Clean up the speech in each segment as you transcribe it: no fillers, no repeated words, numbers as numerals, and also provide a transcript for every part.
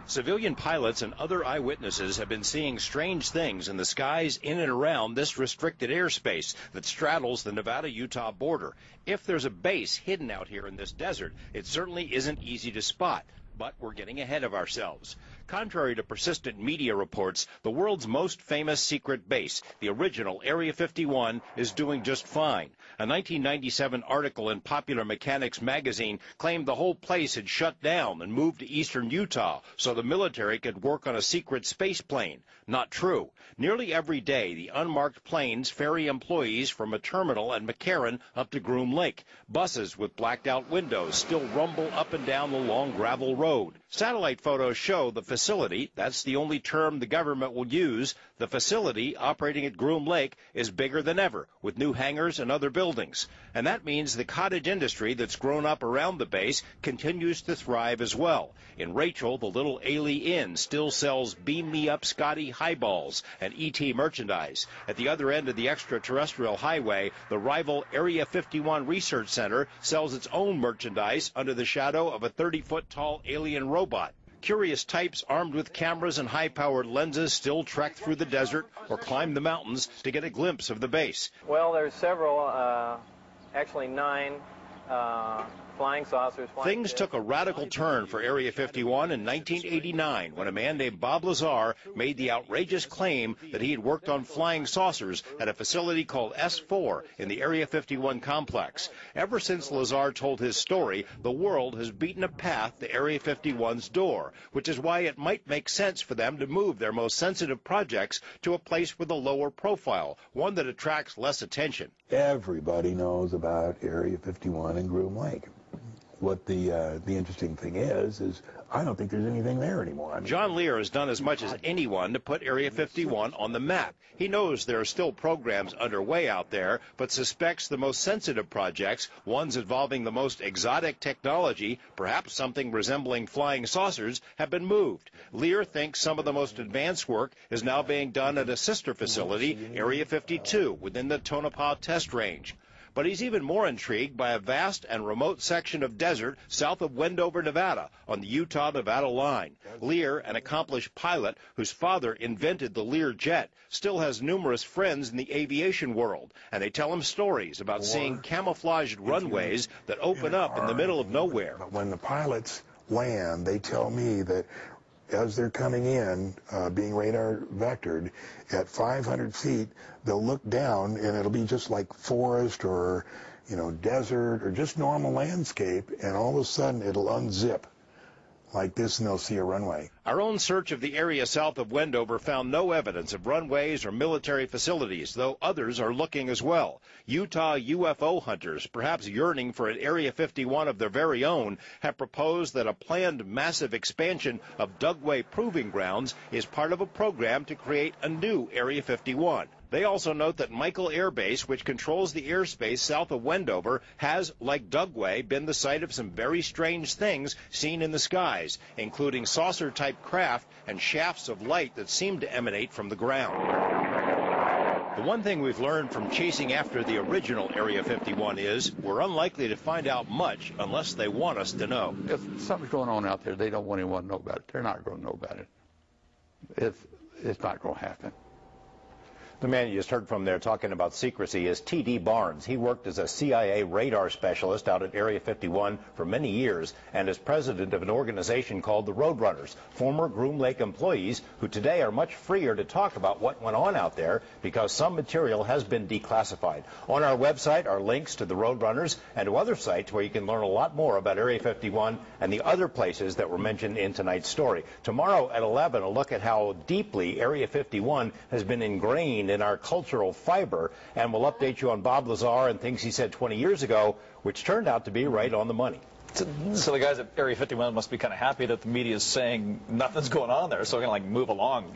Civilian pilots and other eyewitnesses have been seeing strange things in the skies in and around this restricted airspace that straddles the Nevada-Utah border. If there's a base hidden out here in this desert, it certainly isn't easy to spot. But we're getting ahead of ourselves. Contrary to persistent media reports, the world's most famous secret base, the original Area 51, is doing just fine. A 1997 article in Popular Mechanics magazine claimed the whole place had shut down and moved to eastern Utah so the military could work on a secret space plane. Not true. Nearly every day, the unmarked planes ferry employees from a terminal at McCarran up to Groom Lake. Buses with blacked-out windows still rumble up and down the long gravel road. Satellite photos show the facility, that's the only term the government will use, the facility operating at Groom Lake is bigger than ever, with new hangars and other buildings. And that means the cottage industry that's grown up around the base continues to thrive as well. In Rachel, the little Ailey Inn still sells Beam Me Up Scotty highballs and E.T. merchandise. At the other end of the extraterrestrial highway, the rival Area 51 Research Center sells its own merchandise under the shadow of a 30-foot-tall alien robot. Curious types armed with cameras and high-powered lenses still trek through the desert or climb the mountains to get a glimpse of the base. Well, there's several, actually 9 flying saucers. Things took a radical turn for Area 51 in 1989 when a man named Bob Lazar made the outrageous claim that he had worked on flying saucers at a facility called S4 in the Area 51 complex. Ever since Lazar told his story, the world has beaten a path to Area 51's door, which is why it might make sense for them to move their most sensitive projects to a place with a lower profile, one that attracts less attention. Everybody knows about Area 51 and Groom Lake. What the interesting thing is I don't think there's anything there anymore. John Lear has done as much as anyone to put Area 51 on the map. He knows there are still programs underway out there, but suspects the most sensitive projects, ones involving the most exotic technology, perhaps something resembling flying saucers, have been moved. Lear thinks some of the most advanced work is now being done at a sister facility, Area 52, within the Tonopah test range. But he's even more intrigued by a vast and remote section of desert south of Wendover, Nevada, on the Utah-Nevada line. Lear, an accomplished pilot whose father invented the Lear jet, still has numerous friends in the aviation world, and they tell him stories about seeing camouflaged runways that open up in the middle of nowhere. But when the pilots land, they tell me that as they're coming in, being radar vectored, at 500 feet, they'll look down and it'll be just like forest or, desert or just normal landscape, and all of a sudden it'll unzip like this and they'll see a runway. Our own search of the area south of Wendover found no evidence of runways or military facilities, though others are looking as well. Utah UFO hunters, perhaps yearning for an Area 51 of their very own, have proposed that a planned massive expansion of Dugway Proving Grounds is part of a program to create a new Area 51. They also note that Michael Air Base, which controls the airspace south of Wendover, has, like Dugway, been the site of some very strange things seen in the skies, including saucer-type craft and shafts of light that seem to emanate from the ground. The one thing we've learned from chasing after the original Area 51 is we're unlikely to find out much unless they want us to know. If something's going on out there, they don't want anyone to know about it. They're not going to know about it. It's not going to happen. The man you just heard from there talking about secrecy is T.D. Barnes. He worked as a CIA radar specialist out at Area 51 for many years and is president of an organization called the Roadrunners, former Groom Lake employees who today are much freer to talk about what went on out there because some material has been declassified. On our website are links to the Roadrunners and to other sites where you can learn a lot more about Area 51 and the other places that were mentioned in tonight's story. Tomorrow at 11, a look at how deeply Area 51 has been ingrained in our cultural fiber, and we'll update you on Bob Lazar and things he said 20 years ago, which turned out to be right on the money. So the guys at Area 51 must be kind of happy that the media is saying nothing's going on there, so we're going to move along,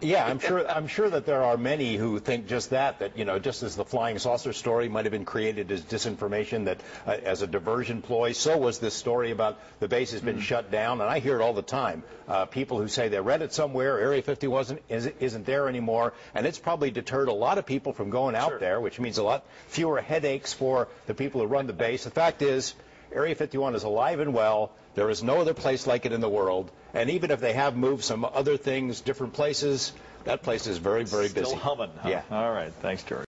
Yeah, I'm sure that there are many who think just that just as the flying saucer story might have been created as disinformation, that as a diversion ploy, so was this story about the base has been shut down, and I hear it all the time. People who say they read it somewhere, Area 51 isn't there anymore, and it's probably deterred a lot of people from going out there, which means a lot fewer headaches for the people who run the base. The fact is, Area 51 is alive and well. There is no other place like it in the world. And even if they have moved some other things, different places, that place is very, very busy. Still humming. Huh? Yeah. All right. Thanks, George.